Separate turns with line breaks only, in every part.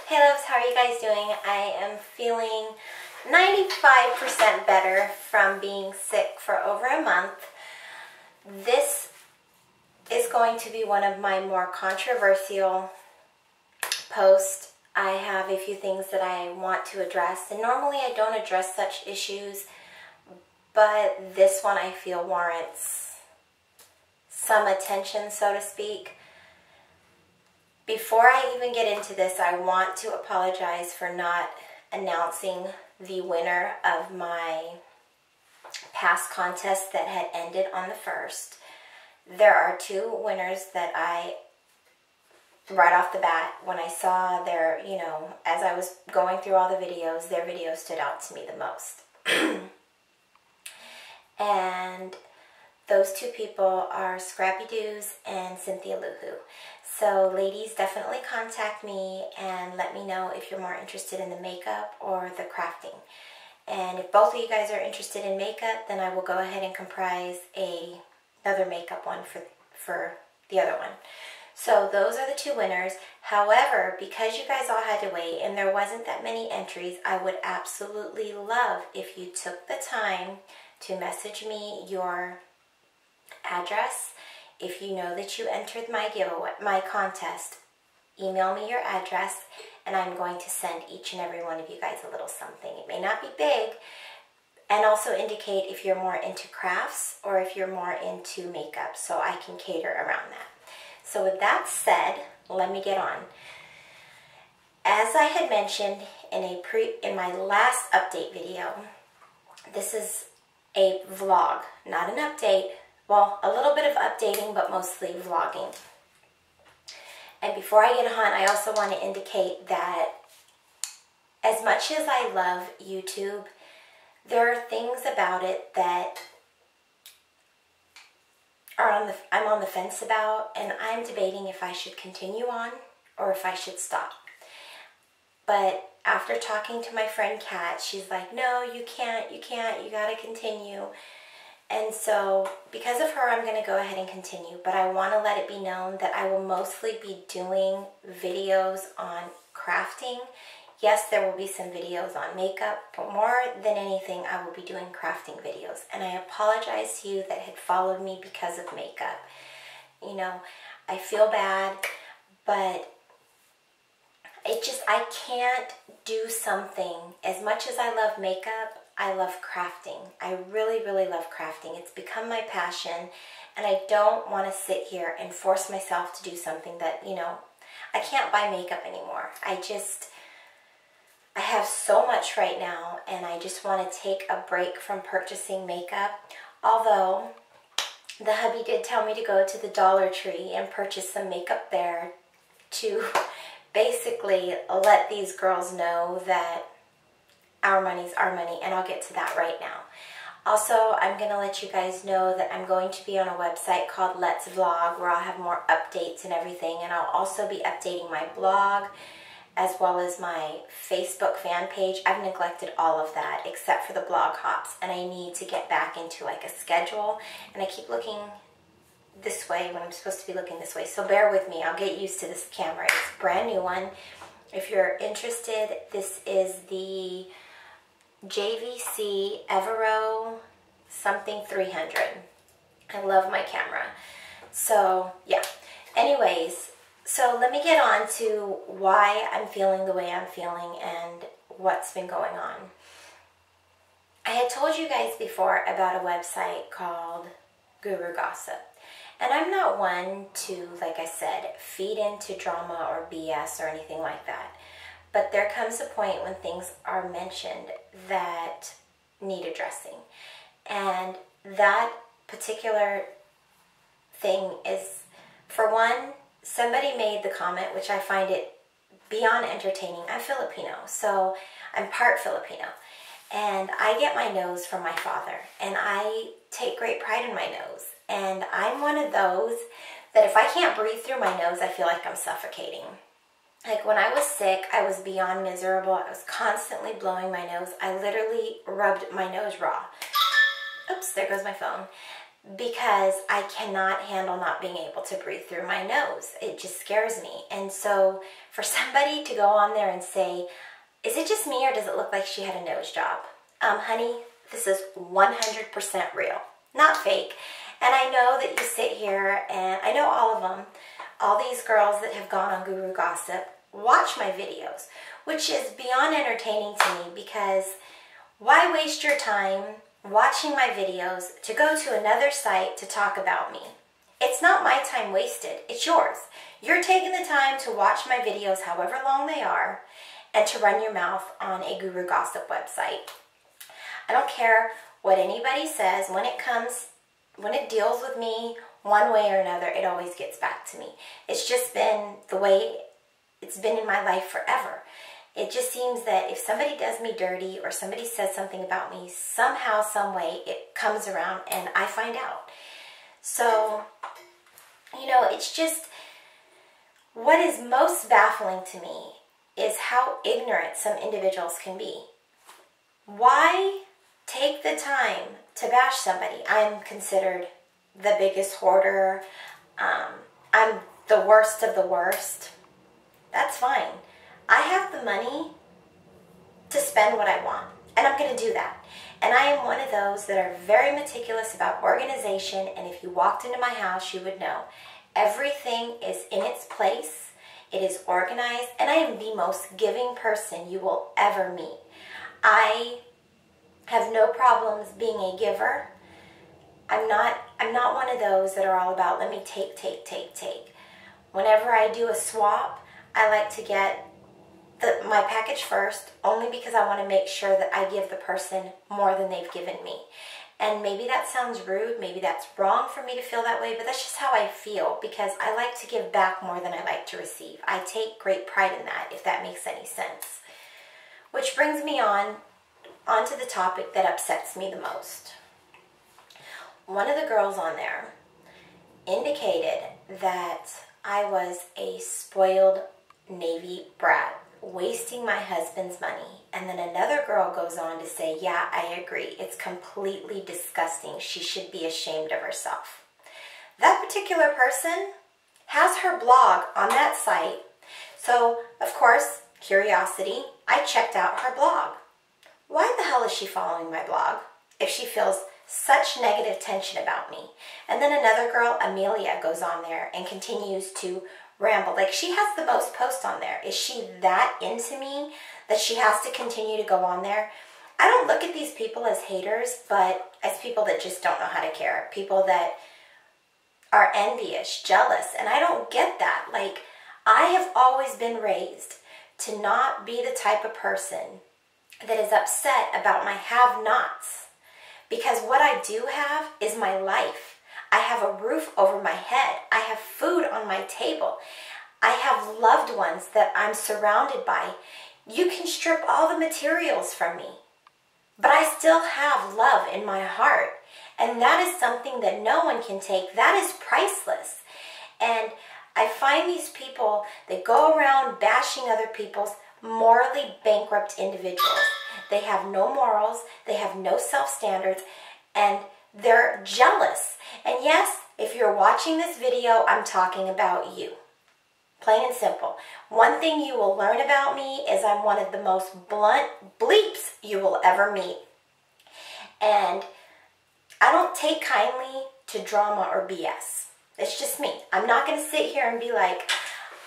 Hey loves, how are you guys doing? I am feeling 95% better from being sick for over a month. This is going to be one of my more controversial posts. I have a few things that I want to address, and normally I don't address such issues, but this one I feel warrants some attention, so to speak. Before I even get into this, I want to apologize for not announcing the winner of my past contest that had ended on the 1st. There are two winners that right off the bat, when I saw their, as I was going through all the videos, their video stood out to me the most. And those two people are Scrappy Doos and Cynthia Luhu. So ladies, definitely contact me and let me know if you're more interested in the makeup or the crafting. And if both of you guys are interested in makeup, then I will go ahead and comprise another makeup one for the other one. So those are the two winners. However, because you guys all had to wait and there wasn't that many entries, I would absolutely love if you took the time to message me your address. If you know that you entered my giveaway, my contest, email me your address and I'm going to send each and every one of you guys a little something. It may not be big, and also indicate if you're more into crafts or if you're more into makeup, so I can cater around that. So with that said, let me get on. As I had mentioned in my last update video, this is a vlog, not an update. Well, a little bit of updating, but mostly vlogging. And before I get on, I also want to indicate that as much as I love YouTube, there are things about it that I'm on the fence about, and I'm debating if I should continue on or if I should stop. But after talking to my friend Kat, she's like, no, you can't, you gotta continue. And so, because of her, I'm going to go ahead and continue. But I want to let it be known that I will mostly be doing videos on crafting. Yes, there will be some videos on makeup, but more than anything, I will be doing crafting videos. And I apologize to you that had followed me because of makeup. I feel bad, but I can't do something. As much as I love makeup, I love crafting. I really, really love crafting. It's become my passion, and I don't want to sit here and force myself to do something that, I can't buy makeup anymore. I have so much right now, and I just want to take a break from purchasing makeup. Although, the hubby did tell me to go to the Dollar Tree and purchase some makeup there to basically let these girls know that our money's our money, and I'll get to that right now. Also, I'm going to let you guys know that I'm going to be on a website called Let's Vlog, where I'll have more updates and everything, and I'll also be updating my blog as well as my Facebook fan page. I've neglected all of that except for the blog hops, and I need to get back into like a schedule, and I keep looking this way when I'm supposed to be looking this way, so bear with me. I'll get used to this camera. It's a brand new one. If you're interested, this is the JVC Evero something 300. I love my camera. So yeah, anyways, so let me get on to why I'm feeling the way I'm feeling and what's been going on. I had told you guys before about a website called Guru Gossip, and I'm not one to, like I said, feed into drama or BS or anything like that. But there comes a point when things are mentioned that need addressing. And that particular thing is, for one, somebody made the comment, which I find it beyond entertaining. I'm Filipino, so I'm part Filipino. And I get my nose from my father. And I take great pride in my nose. And I'm one of those that if I can't breathe through my nose, I feel like I'm suffocating. Like when I was sick, I was beyond miserable. I was constantly blowing my nose. I literally rubbed my nose raw. Oops, there goes my phone. because I cannot handle not being able to breathe through my nose. It just scares me. And so for somebody to go on there and say, is it just me or does it look like she had a nose job? Honey, this is 100% real, not fake. And I know that you sit here, and I know all of them, all these girls that have gone on Guru Gossip, watch my videos, which is beyond entertaining to me, because why waste your time watching my videos to go to another site to talk about me? It's not my time wasted, it's yours. You're taking the time to watch my videos, however long they are, and to run your mouth on a Guru Gossip website. I don't care what anybody says. When it deals with me one way or another, it always gets back to me. It's just been the way it's been in my life forever. It just seems that if somebody does me dirty or somebody says something about me, somehow, some way, it comes around and I find out. So, you know, it's just, what is most baffling to me is how ignorant some individuals can be. Why take the time to bash somebody? I'm considered the biggest hoarder. I'm the worst of the worst. That's fine. I have the money to spend what I want, and I'm going to do that. And I am one of those that are very meticulous about organization, and if you walked into my house, you would know. Everything is in its place. It is organized, and I am the most giving person you will ever meet. I have no problems being a giver. I'm not one of those that are all about let me take. Whenever I do a swap, I like to get my package first, only because I want to make sure that I give the person more than they've given me. And maybe that sounds rude, maybe that's wrong for me to feel that way, but that's just how I feel, because I like to give back more than I like to receive. I take great pride in that, if that makes any sense. Which brings me onto the topic that upsets me the most. One of the girls on there indicated that I was a spoiled Navy brat, wasting my husband's money. And then another girl goes on to say, yeah, I agree. It's completely disgusting. She should be ashamed of herself. That particular person has her blog on that site. So, of course, curiosity, I checked out her blog. Why the hell is she following my blog if she feels such negative tension about me? And then another girl, Amelia, goes on there and continues to ramble. Like, she has the most posts on there. Is she that into me that she has to continue to go on there? I don't look at these people as haters, but as people that just don't know how to care. People that are envious, jealous, and I don't get that. Like, I have always been raised to not be the type of person that is upset about my have-nots. Because what I do have is my life. I have a roof over my head. I have food on my table. I have loved ones that I'm surrounded by. You can strip all the materials from me, but I still have love in my heart. And that is something that no one can take. That is priceless. And I find these people that go around bashing other people's morally bankrupt individuals. They have no morals. They have no self-standards. And they're jealous. And yes, if you're watching this video, I'm talking about you. Plain and simple. One thing you will learn about me is I'm one of the most blunt bleeps you will ever meet. And I don't take kindly to drama or BS. It's just me. I'm not going to sit here and be like,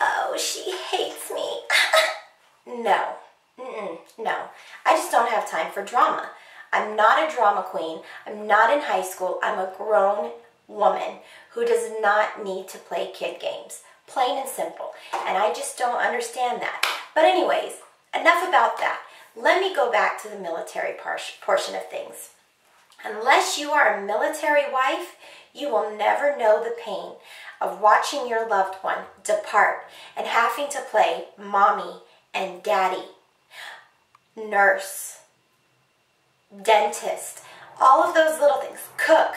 oh, she hates me. No. No. I just don't have time for drama. I'm not a drama queen. I'm not in high school. I'm a grown woman who does not need to play kid games. Plain and simple. And I just don't understand that. But anyways, enough about that. Let me go back to the military portion of things. Unless you are a military wife, you will never know the pain of watching your loved one depart and having to play mommy and daddy, nurse, dentist, all of those little things, cook,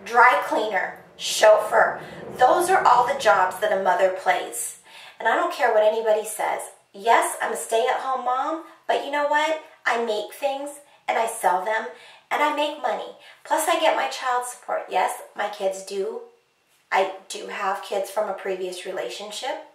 dry cleaner, chauffeur. Those are all the jobs that a mother plays. And I don't care what anybody says. Yes, I'm a stay-at-home mom, but you know what? I make things and I sell them, and I make money. Plus I get my child support. Yes, my kids do. I do have kids from a previous relationship,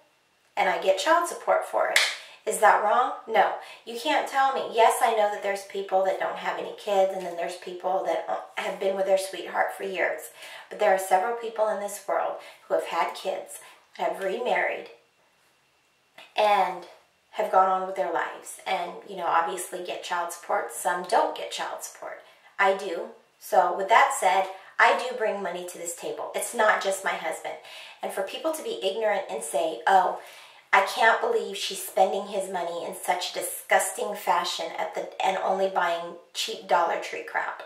and I get child support for it. Is that wrong? No. You can't tell me. Yes, I know that there's people that don't have any kids, and then there's people that have been with their sweetheart for years. But there are several people in this world who have had kids, have remarried, and have gone on with their lives. And, you know, obviously get child support. Some don't get child support. I do. So with that said, I do bring money to this table. It's not just my husband. And for people to be ignorant and say, oh, I can't believe she's spending his money in such disgusting fashion and only buying cheap Dollar Tree crap.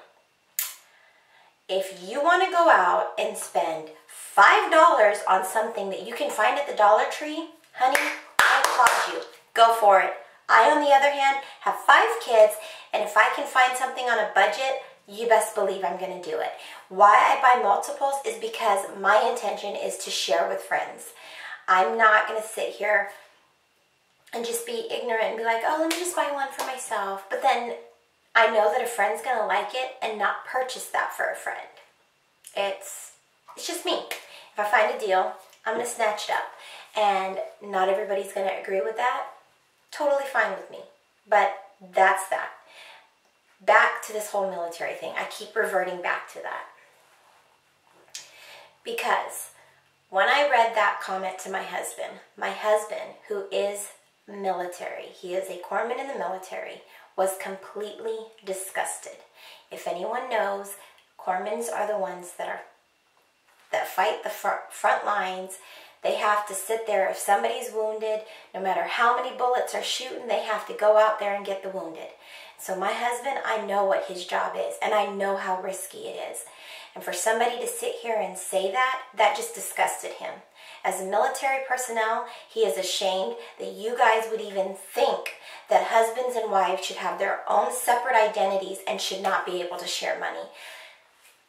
If you want to go out and spend $5 on something that you can find at the Dollar Tree, honey, I applaud you. Go for it. I, on the other hand, have 5 kids, and if I can find something on a budget, you best believe I'm going to do it. Why I buy multiples is because my intention is to share with friends. I'm not going to sit here and just be ignorant and be like, oh, let me just buy one for myself. But then I know that a friend's going to like it and not purchase that for a friend. It's just me. If I find a deal, I'm going to snatch it up. And not everybody's going to agree with that. Totally fine with me. But that's that. Back to this whole military thing. I keep reverting back to that. Because when I read that comment to my husband, who is military, he is a corpsman in the military, was completely disgusted. If anyone knows, corpsmen are the ones that fight the front lines. They have to sit there. If somebody's wounded, no matter how many bullets are shooting, they have to go out there and get the wounded. So my husband, I know what his job is, and I know how risky it is. And for somebody to sit here and say that just disgusted him. As a military personnel, he is ashamed that you guys would even think that husbands and wives should have their own separate identities and should not be able to share money.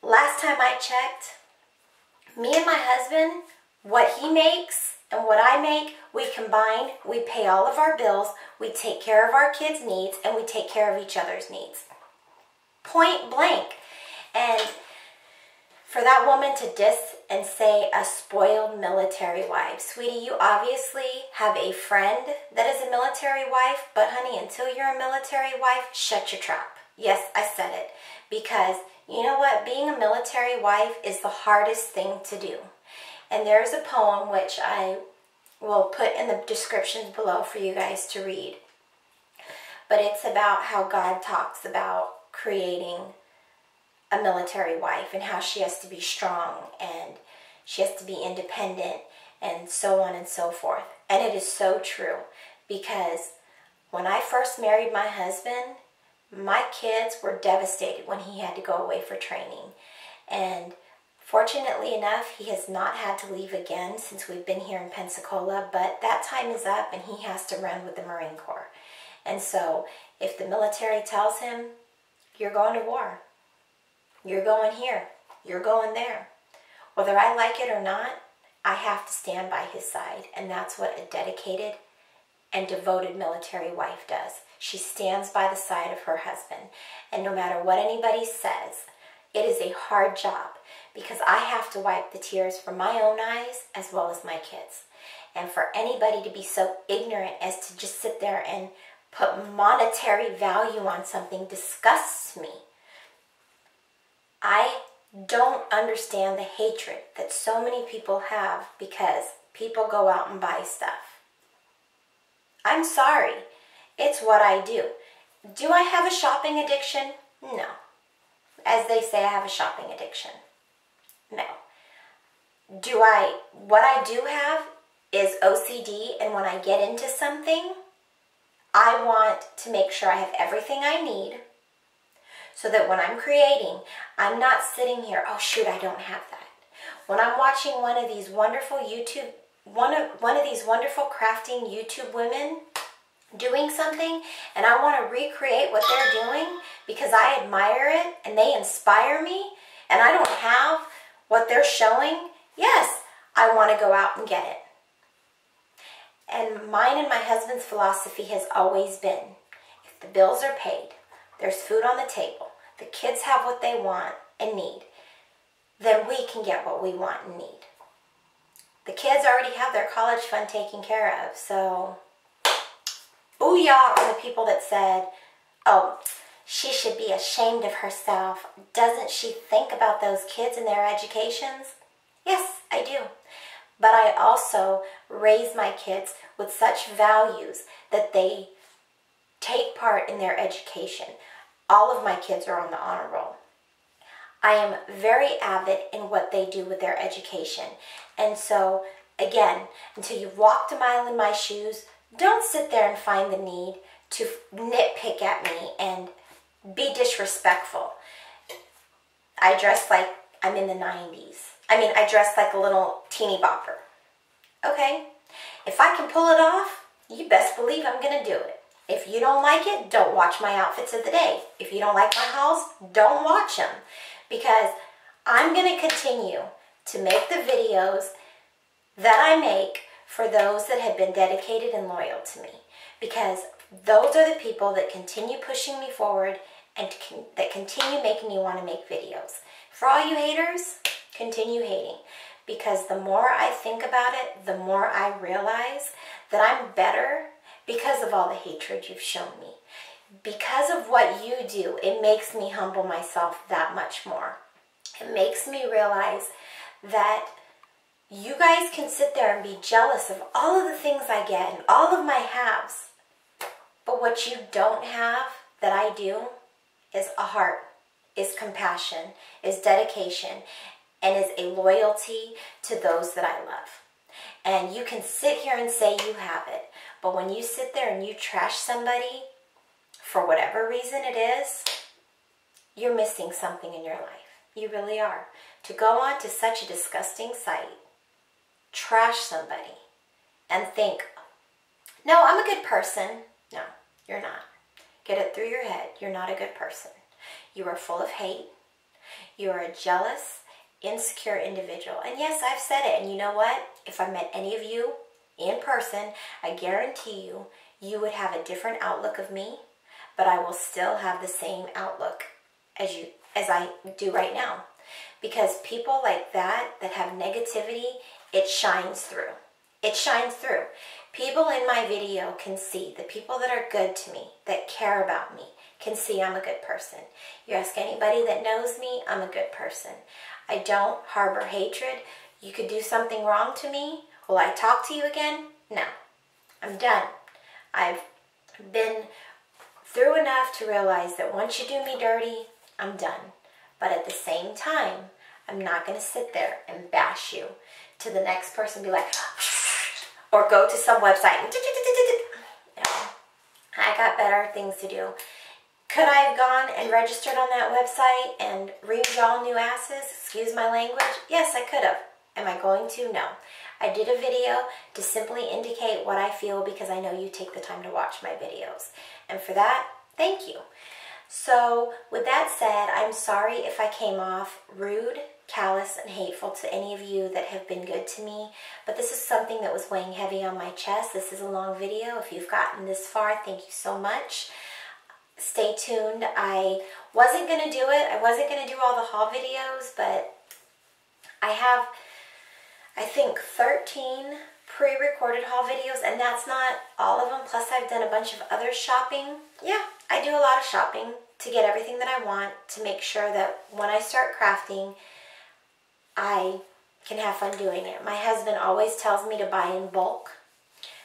Last time I checked, me and my husband, what he makes and what I make, we combine, we pay all of our bills, we take care of our kids' needs, and we take care of each other's needs. Point blank. And for that woman to diss and say a spoiled military wife, sweetie, you obviously have a friend that is a military wife, but honey, until you're a military wife, shut your trap. Yes, I said it. Because you know what? Being a military wife is the hardest thing to do. And there's a poem which I will put in the descriptions below for you guys to read. But it's about how God talks about creating a military wife and how she has to be strong and she has to be independent and so on and so forth. And it is so true, because when I first married my husband, my kids were devastated when he had to go away for training. And fortunately enough, he has not had to leave again since we've been here in Pensacola, but that time is up and he has to run with the Marine Corps. And so if the military tells him, you're going to war, you're going here, you're going there, whether I like it or not, I have to stand by his side. And that's what a dedicated and devoted military wife does. She stands by the side of her husband. And no matter what anybody says, it is a hard job, because I have to wipe the tears from my own eyes as well as my kids. And for anybody to be so ignorant as to just sit there and put monetary value on something disgusts me. I don't understand the hatred that so many people have because people go out and buy stuff. I'm sorry. It's what I do. Do I have a shopping addiction? No. As they say, I have a shopping addiction. No. What I do have is OCD, and when I get into something, I want to make sure I have everything I need so that when I'm creating, I'm not sitting here, oh shoot, I don't have that. When I'm watching one of these wonderful crafting YouTube women doing something, and I want to recreate what they're doing because I admire it and they inspire me, and I don't have what they're showing, yes, I want to go out and get it. And mine and my husband's philosophy has always been, if the bills are paid, there's food on the table, the kids have what they want and need, then we can get what we want and need. The kids already have their college fund taken care of, so booyah on the people that said, oh, she should be ashamed of herself. Doesn't she think about those kids and their educations? Yes, I do. But I also raise my kids with such values that they take part in their education. All of my kids are on the honor roll. I am very avid in what they do with their education. And so, again, until you've walked a mile in my shoes, don't sit there and find the need to nitpick at me and be disrespectful. I dress like I'm in the 90s. I dress like a little teeny bopper. Okay? If I can pull it off, you best believe I'm going to do it. If you don't like it, don't watch my outfits of the day. If you don't like my hauls, don't watch them. Because I'm going to continue to make the videos that I make for those that have been dedicated and loyal to me. Because those are the people that continue pushing me forward and that continue making me want to make videos. For all you haters, continue hating. Because the more I think about it, the more I realize that I'm better because of all the hatred you've shown me. Because of what you do, it makes me humble myself that much more. It makes me realize that you guys can sit there and be jealous of all of the things I get and all of my haves. But what you don't have that I do is a heart, is compassion, is dedication, and is a loyalty to those that I love. And you can sit here and say you have it, but when you sit there and you trash somebody, for whatever reason it is, you're missing something in your life. You really are. To go on to such a disgusting site, trash somebody, and think, no, I'm a good person. No, you're not. Get it through your head. You're not a good person. You are full of hate. You are a jealous, insecure individual. And yes, I've said it. And you know what? If I met any of you in person, I guarantee you, you would have a different outlook of me, but I will still have the same outlook as I do right now. Because people like that have negativity, it shines through. It shines through. People in my video can see, the people that are good to me, that care about me, can see I'm a good person. You ask anybody that knows me, I'm a good person. I don't harbor hatred. You could do something wrong to me. Will I talk to you again? No. I'm done. I've been through enough to realize that once you do me dirty, I'm done. But at the same time, I'm not going to sit there and bash you to the next person, be like, or go to some website and no, I got better things to do. Could I have gone and registered on that website and reamed y'all new asses? Excuse my language? Yes, I could have. Am I going to? No. I did a video to simply indicate what I feel because I know you take the time to watch my videos. And for that, thank you. So with that said, I'm sorry if I came off rude, callous, and hateful to any of you that have been good to me. But this is something that was weighing heavy on my chest. This is a long video. If you've gotten this far, thank you so much. Stay tuned. I wasn't going to do it. I wasn't going to do all the haul videos, but I have, I think, 13 pre-recorded haul videos, and that's not all of them. Plus, I've done a bunch of other shopping. Yeah, I do a lot of shopping to get everything that I want, to make sure that when I start crafting, I can have fun doing it. My husband always tells me to buy in bulk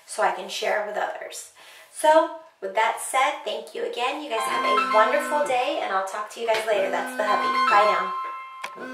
so I can share with others. So, with that said, thank you again. You guys have a wonderful day, and I'll talk to you guys later. That's the hubby. Bye now.